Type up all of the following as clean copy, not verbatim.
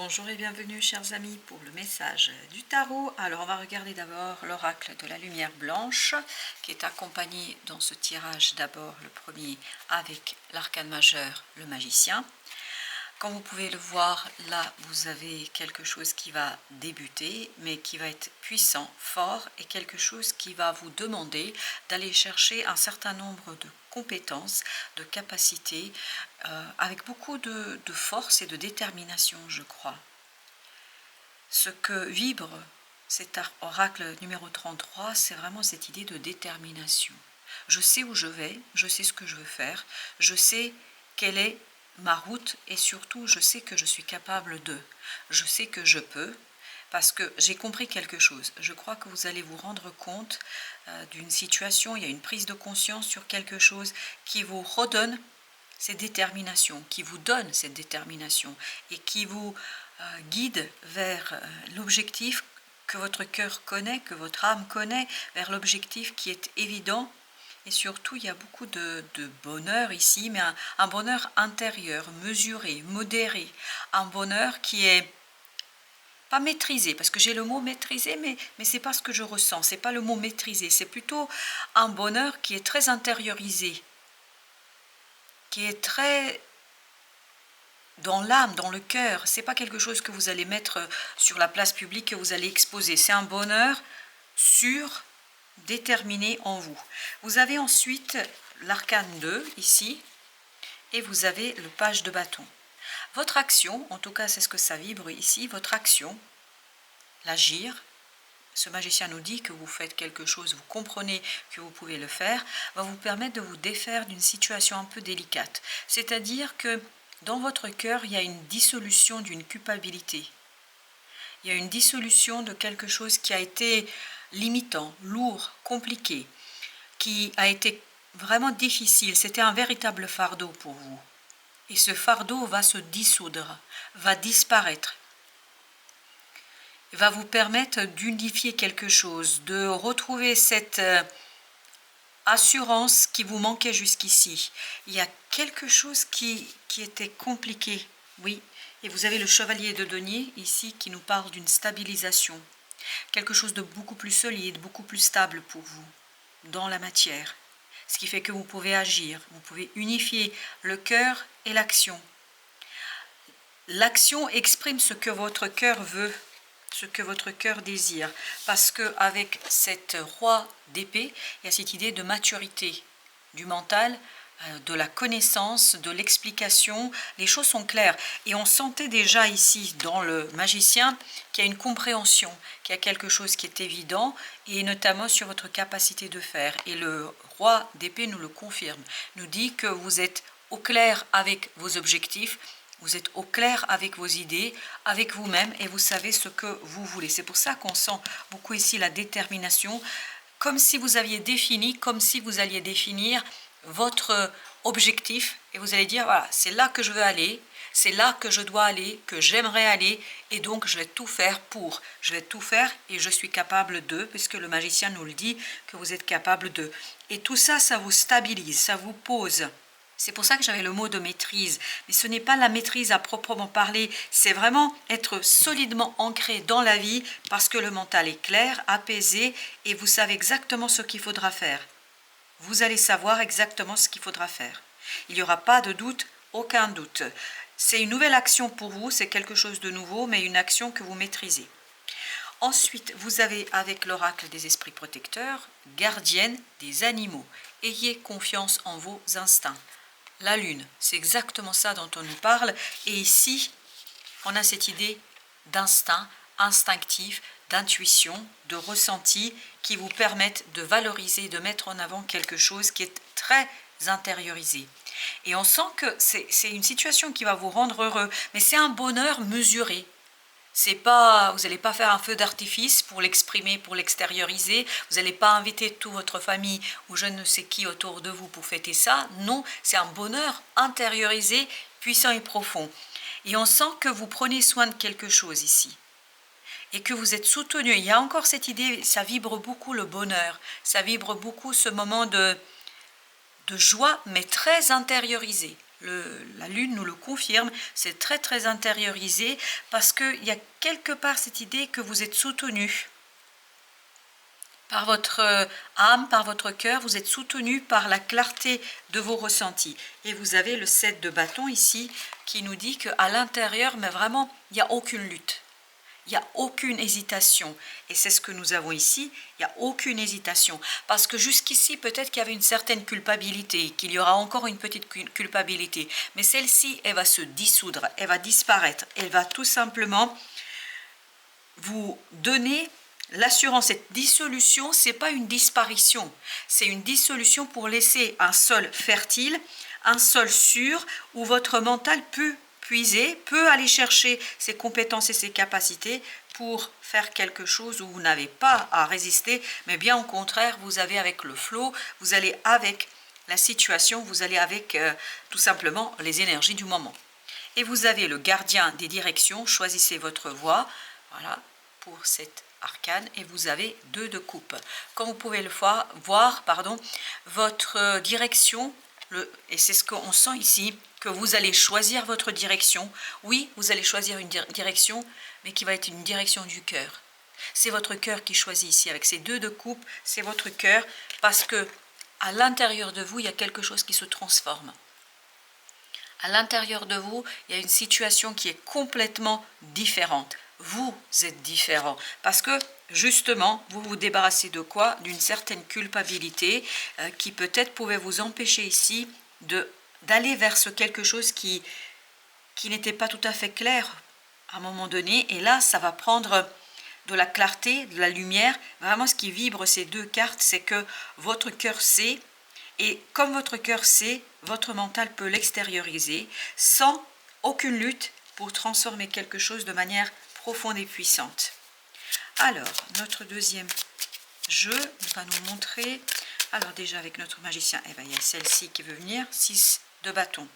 Bonjour et bienvenue chers amis pour le message du tarot. Alors on va regarder d'abord l'oracle de la lumière blanche qui est accompagné dans ce tirage d'abord le premier avec l'arcane majeur, le magicien. Comme vous pouvez le voir, là vous avez quelque chose qui va débuter mais qui va être puissant, fort et quelque chose qui va vous demander d'aller chercher un certain nombre de compétences, de capacités, avec beaucoup de force et de détermination, je crois. Ce que vibre cet oracle numéro 33, c'est vraiment cette idée de détermination. Je sais où je vais, je sais ce que je veux faire, je sais quelle est ma route et surtout je sais que je suis capable de. Je sais que je peux parce que j'ai compris quelque chose. Je crois que vous allez vous rendre compte d'une situation, il y a une prise de conscience sur quelque chose qui vous redonne cette détermination, qui vous donne cette détermination et qui vous guide vers l'objectif que votre cœur connaît, que votre âme connaît, vers l'objectif qui est évident. Et surtout, il y a beaucoup de bonheur ici, mais un bonheur intérieur, mesuré, modéré, un bonheur qui est pas maîtrisé, parce que j'ai le mot maîtrisé, mais c'est pas ce que je ressens, c'est pas le mot maîtrisé, c'est plutôt un bonheur qui est très intériorisé, qui est très dans l'âme, dans le cœur. C'est pas quelque chose que vous allez mettre sur la place publique, que vous allez exposer. C'est un bonheur sûr, déterminé en vous. Vous avez ensuite l'arcane 2 ici, et vous avez le page de bâton. Votre action, en tout cas c'est ce que ça vibre ici, votre action, l'agir, ce magicien nous dit que vous faites quelque chose, vous comprenez que vous pouvez le faire, va vous permettre de vous défaire d'une situation un peu délicate. C'est-à-dire que dans votre cœur, il y a une dissolution d'une culpabilité. Il y a une dissolution de quelque chose qui a été limitant, lourd, compliqué, qui a été vraiment difficile. C'était un véritable fardeau pour vous. Et ce fardeau va se dissoudre, va disparaître. Il va vous permettre d'unifier quelque chose, de retrouver cette assurance qui vous manquait jusqu'ici. Il y a quelque chose qui était compliqué, oui. Et vous avez le chevalier de denier ici qui nous parle d'une stabilisation. Quelque chose de beaucoup plus solide, beaucoup plus stable pour vous, dans la matière. Ce qui fait que vous pouvez agir, vous pouvez unifier le cœur et l'action. L'action exprime ce que votre cœur veut, ce que votre cœur désire. Parce qu'avec cette roi d'épée, il y a cette idée de maturité du mental, de la connaissance, de l'explication. Les choses sont claires. Et on sentait déjà ici, dans le magicien, qu'il y a une compréhension, qu'il y a quelque chose qui est évident, et notamment sur votre capacité de faire. Et le roi d'épée nous le confirme, nous dit que vous êtes au clair avec vos objectifs, vous êtes au clair avec vos idées, avec vous-même, et vous savez ce que vous voulez. C'est pour ça qu'on sent beaucoup ici la détermination, comme si vous aviez défini, comme si vous alliez définir votre objectif, et vous allez dire, voilà, c'est là que je veux aller, c'est là que je dois aller, que j'aimerais aller, et donc je vais tout faire pour. Je vais tout faire, et je suis capable de, puisque le magicien nous le dit, que vous êtes capable de. Et tout ça, ça vous stabilise, ça vous pose. C'est pour ça que j'avais le mot de maîtrise. Mais ce n'est pas la maîtrise à proprement parler, c'est vraiment être solidement ancré dans la vie parce que le mental est clair, apaisé et vous savez exactement ce qu'il faudra faire. Vous allez savoir exactement ce qu'il faudra faire. Il n'y aura pas de doute, aucun doute. C'est une nouvelle action pour vous, c'est quelque chose de nouveau, mais une action que vous maîtrisez. Ensuite, vous avez avec l'oracle des esprits protecteurs, gardienne des animaux. Ayez confiance en vos instincts. La lune, c'est exactement ça dont on nous parle. Et ici, on a cette idée d'instinct, instinctif, d'intuition, de ressenti qui vous permettent de valoriser, de mettre en avant quelque chose qui est très intériorisé. Et on sent que c'est une situation qui va vous rendre heureux, mais c'est un bonheur mesuré. C'est pas, vous n'allez pas faire un feu d'artifice pour l'exprimer, pour l'extérioriser. Vous n'allez pas inviter toute votre famille ou je ne sais qui autour de vous pour fêter ça. Non, c'est un bonheur intériorisé, puissant et profond. Et on sent que vous prenez soin de quelque chose ici. Et que vous êtes soutenu. Il y a encore cette idée, ça vibre beaucoup le bonheur. Ça vibre beaucoup ce moment de joie, mais très intériorisé. la lune nous le confirme, c'est très très intériorisé parce qu'il y a quelque part cette idée que vous êtes soutenu par votre âme, par votre cœur, vous êtes soutenu par la clarté de vos ressentis. Et vous avez le 7 de bâton ici qui nous dit qu'à l'intérieur, mais vraiment, il n'y a aucune lutte. Il n'y a aucune hésitation. Et c'est ce que nous avons ici, il n'y a aucune hésitation. Parce que jusqu'ici, peut-être qu'il y avait une certaine culpabilité, qu'il y aura encore une petite culpabilité. Mais celle-ci, elle va se dissoudre, elle va disparaître. Elle va tout simplement vous donner l'assurance. Cette dissolution, ce n'est pas une disparition. C'est une dissolution pour laisser un sol fertile, un sol sûr, où votre mental peut puiser, peut aller chercher ses compétences et ses capacités pour faire quelque chose où vous n'avez pas à résister, mais bien au contraire, vous avez avec le flow, vous allez avec la situation, vous allez avec tout simplement les énergies du moment. Et vous avez le gardien des directions, choisissez votre voie, voilà, pour cette arcane, et vous avez 2 de coupe. Comme vous pouvez le voir, votre direction, et c'est ce qu'on sent ici, que vous allez choisir votre direction. Oui, vous allez choisir une direction, mais qui va être une direction du cœur. C'est votre cœur qui choisit ici, avec ces 2 de coupe, c'est votre cœur, parce que à l'intérieur de vous, il y a quelque chose qui se transforme. À l'intérieur de vous, il y a une situation qui est complètement différente. Vous êtes différent parce que justement, vous vous débarrassez de quoi? D'une certaine culpabilité qui peut-être pouvait vous empêcher ici d'aller vers ce quelque chose qui n'était pas tout à fait clair à un moment donné. Et là, ça va prendre de la clarté, de la lumière. Vraiment, ce qui vibre ces 2 cartes, c'est que votre cœur sait. Et comme votre cœur sait, votre mental peut l'extérioriser sans aucune lutte pour transformer quelque chose de manière profonde et puissante. Alors, notre deuxième jeu va nous montrer, alors déjà avec notre magicien, il y a celle-ci qui veut venir, 6 de bâton.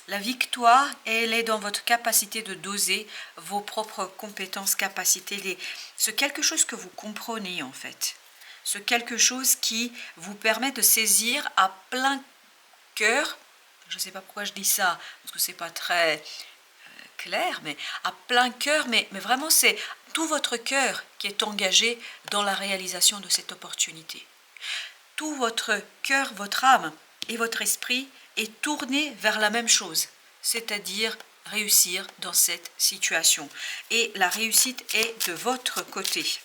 La victoire, elle est dans votre capacité de doser vos propres compétences, capacités, ce quelque chose que vous comprenez en fait. Ce quelque chose qui vous permet de saisir à plein cœur, je ne sais pas pourquoi je dis ça, parce que ce n'est pas très clair, mais à plein cœur, mais vraiment c'est tout votre cœur qui est engagé dans la réalisation de cette opportunité. Tout votre cœur, votre âme et votre esprit est tourné vers la même chose, c'est-à-dire réussir dans cette situation. Et la réussite est de votre côté.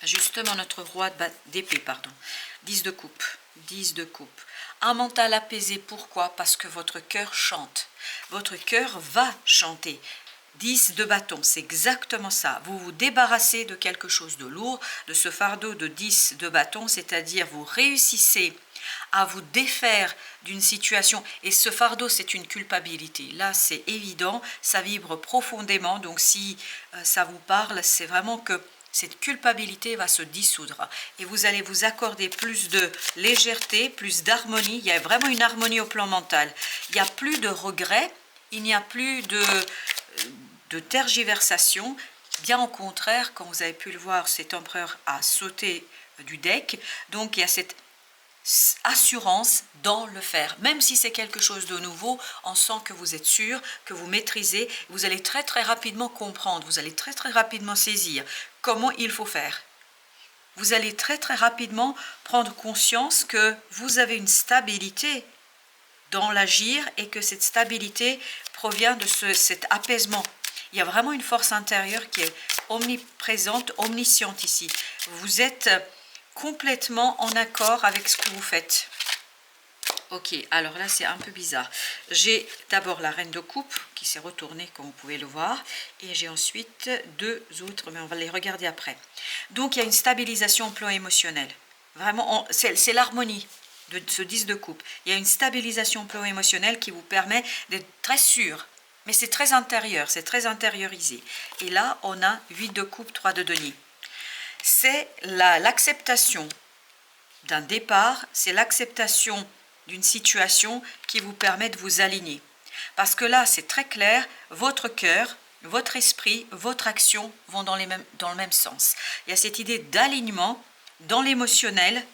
Justement, notre roi d'épée, 10 de coupe, 10 de coupe. Un mental apaisé, pourquoi? Parce que votre cœur chante. Votre cœur va chanter. 10 de bâton, c'est exactement ça. Vous vous débarrassez de quelque chose de lourd, de ce fardeau de 10 de bâton, c'est-à-dire vous réussissez à vous défaire d'une situation. Et ce fardeau, c'est une culpabilité. Là, c'est évident, ça vibre profondément. Donc, si ça vous parle, c'est vraiment que cette culpabilité va se dissoudre et vous allez vous accorder plus de légèreté, plus d'harmonie. Il y a vraiment une harmonie au plan mental. Il n'y a plus de regrets, il n'y a plus de tergiversation. Bien au contraire, comme vous avez pu le voir, cet empereur a sauté du deck. Donc il y a cette assurance dans le faire. Même si c'est quelque chose de nouveau, on sent que vous êtes sûr, que vous maîtrisez. Vous allez très très rapidement comprendre, vous allez très très rapidement saisir comment il faut faire. Vous allez très très rapidement prendre conscience que vous avez une stabilité dans l'agir et que cette stabilité provient de cet apaisement. Il y a vraiment une force intérieure qui est omniprésente, omnisciente ici. Vous êtes complètement en accord avec ce que vous faites. Ok, alors là c'est un peu bizarre. J'ai d'abord la reine de coupe qui s'est retournée comme vous pouvez le voir et j'ai ensuite 2 autres, mais on va les regarder après. Donc il y a une stabilisation au plan émotionnel. Vraiment, c'est l'harmonie de ce 10 de coupe. Il y a une stabilisation au plan émotionnel qui vous permet d'être très sûr. Mais c'est très intérieur, c'est très intériorisé. Et là, on a 8 de coupe, 3 de denier. C'est l'acceptation d'un départ, c'est l'acceptation d'une situation qui vous permet de vous aligner. Parce que là, c'est très clair, votre cœur, votre esprit, votre action vont dans le même sens. Il y a cette idée d'alignement dans l'émotionnel,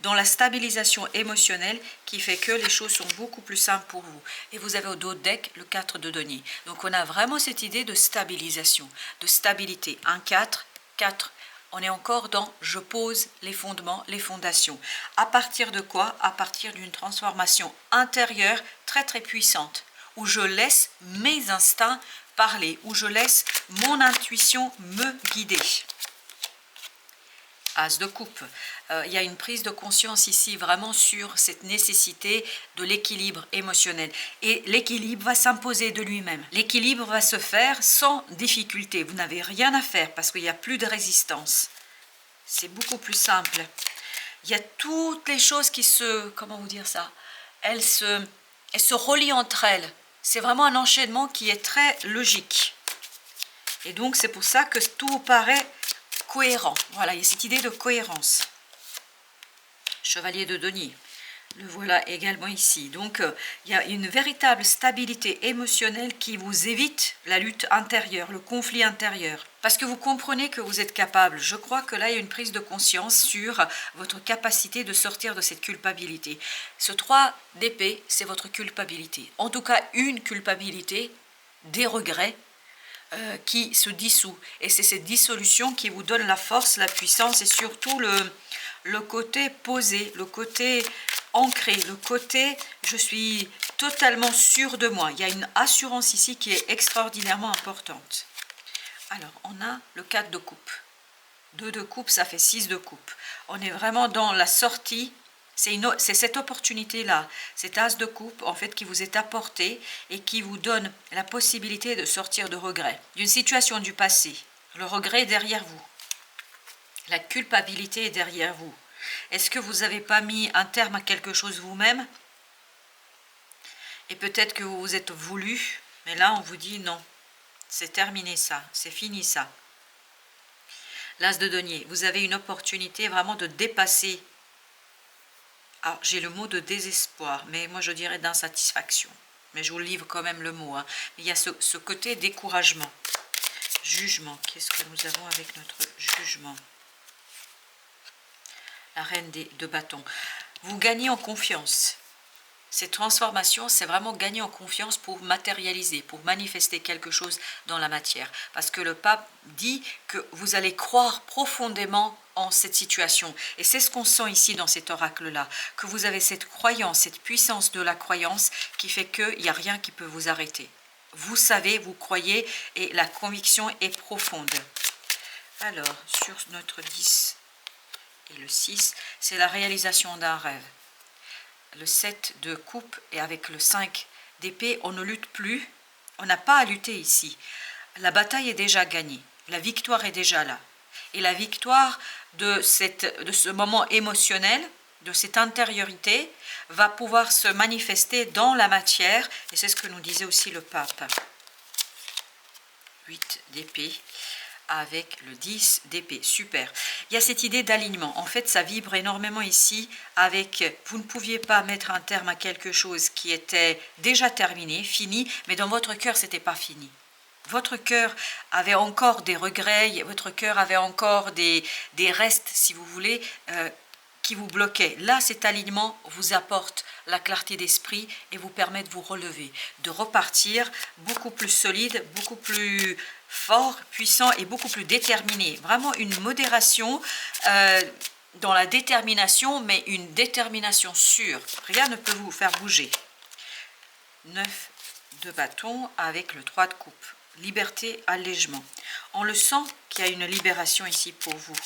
dans la stabilisation émotionnelle qui fait que les choses sont beaucoup plus simples pour vous. Et vous avez au dos de deck le 4 de denier. Donc on a vraiment cette idée de stabilisation, de stabilité. 1, 4, 4. On est encore dans je pose les fondements, les fondations. À partir de quoi? À partir d'une transformation intérieure très très puissante, où je laisse mes instincts parler, où je laisse mon intuition me guider. As de coupe. Il y a une prise de conscience ici vraiment sur cette nécessité de l'équilibre émotionnel. Et l'équilibre va s'imposer de lui-même. L'équilibre va se faire sans difficulté. Vous n'avez rien à faire parce qu'il n'y a plus de résistance. C'est beaucoup plus simple. Il y a toutes les choses qui se... Comment vous dire ça? Elles se relient entre elles. C'est vraiment un enchaînement qui est très logique. Et donc c'est pour ça que tout paraît cohérent. Voilà, il y a cette idée de cohérence. Chevalier de denier, le voilà également ici. Donc il y a une véritable stabilité émotionnelle qui vous évite la lutte intérieure, le conflit intérieur. Parce que vous comprenez que vous êtes capable. Je crois que là il y a une prise de conscience sur votre capacité de sortir de cette culpabilité. Ce 3 d'épée, c'est votre culpabilité. En tout cas une culpabilité, des regrets, qui se dissout. Et c'est cette dissolution qui vous donne la force, la puissance et surtout le côté posé, le côté ancré, le côté je suis totalement sûr de moi. Il y a une assurance ici qui est extraordinairement importante. Alors, on a le 4 de coupe. 2 de coupe, ça fait 6 de coupe. On est vraiment dans la sortie. C'est cette opportunité-là, cet as de coupe, en fait, qui vous est apporté et qui vous donne la possibilité de sortir de regret, d'une situation du passé. Le regret est derrière vous. La culpabilité est derrière vous. Est-ce que vous n'avez pas mis un terme à quelque chose vous-même? Et peut-être que vous vous êtes voulu, mais là, on vous dit non. C'est terminé ça, c'est fini ça. L'as de denier, vous avez une opportunité vraiment de dépasser. Alors, j'ai le mot de désespoir, mais moi je dirais d'insatisfaction. Mais je vous livre quand même le mot. Hein. Il y a ce côté découragement. Jugement, qu'est-ce que nous avons avec notre jugement? La reine de bâtons. Vous gagnez en confiance. Cette transformation, c'est vraiment gagner en confiance pour matérialiser, pour manifester quelque chose dans la matière. Parce que le pape dit que vous allez croire profondément en cette situation. Et c'est ce qu'on sent ici dans cet oracle-là, que vous avez cette croyance, cette puissance de la croyance qui fait qu'il n'y a rien qui peut vous arrêter. Vous savez, vous croyez et la conviction est profonde. Alors, sur notre 10 et le 6, c'est la réalisation d'un rêve. Le 7 de coupe et avec le 5 d'épée, on ne lutte plus. On n'a pas à lutter ici. La bataille est déjà gagnée. La victoire est déjà là. Et la victoire de ce moment émotionnel, de cette intériorité, va pouvoir se manifester dans la matière. Et c'est ce que nous disait aussi le pape. 8 d'épée avec le 10 d'épée. Super. Il y a cette idée d'alignement. En fait, ça vibre énormément ici avec... Vous ne pouviez pas mettre un terme à quelque chose qui était déjà terminé, fini, mais dans votre cœur, ce n'était pas fini. Votre cœur avait encore des regrets, votre cœur avait encore des restes, si vous voulez, qui vous bloquaient. Là, cet alignement vous apporte la clarté d'esprit et vous permet de vous relever, de repartir beaucoup plus solide, beaucoup plus fort, puissant et beaucoup plus déterminé. Vraiment une modération dans la détermination, mais une détermination sûre. Rien ne peut vous faire bouger. 9 de bâton avec le 3 de coupe. Liberté, allègement. On le sent qu'il y a une libération ici pour vous.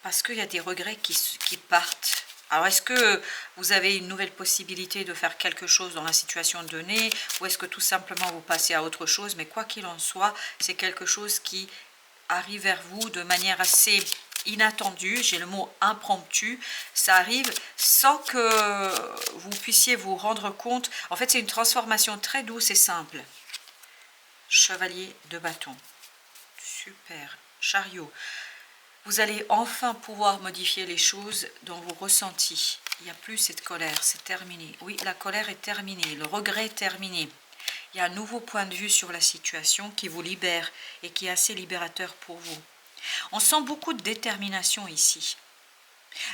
Parce qu'il y a des regrets qui partent. Alors, est-ce que vous avez une nouvelle possibilité de faire quelque chose dans la situation donnée, ou est-ce que tout simplement vous passez à autre chose? Mais quoi qu'il en soit, c'est quelque chose qui arrive vers vous de manière assez inattendue. J'ai le mot impromptu. Ça arrive sans que vous puissiez vous rendre compte. En fait, c'est une transformation très douce et simple. Chevalier de bâton. Super. Chariot. Vous allez enfin pouvoir modifier les choses dans vos ressentis. Il n'y a plus cette colère, c'est terminé. Oui, la colère est terminée, le regret est terminé. Il y a un nouveau point de vue sur la situation qui vous libère et qui est assez libérateur pour vous. On sent beaucoup de détermination ici.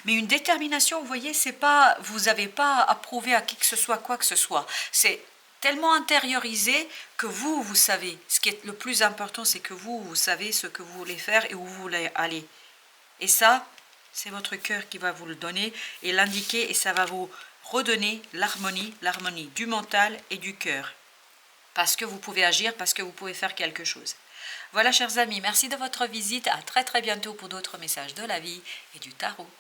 Mais une détermination, vous voyez, c'est pas, vous n'avez pas à prouver à qui que ce soit, quoi que ce soit. C'est tellement intériorisé que vous savez. Ce qui est le plus important, c'est que vous savez ce que vous voulez faire et où vous voulez aller. Et ça, c'est votre cœur qui va vous le donner et l'indiquer, et ça va vous redonner l'harmonie du mental et du cœur. Parce que vous pouvez agir, parce que vous pouvez faire quelque chose. Voilà, chers amis, merci de votre visite. À très très bientôt pour d'autres messages de la vie et du tarot.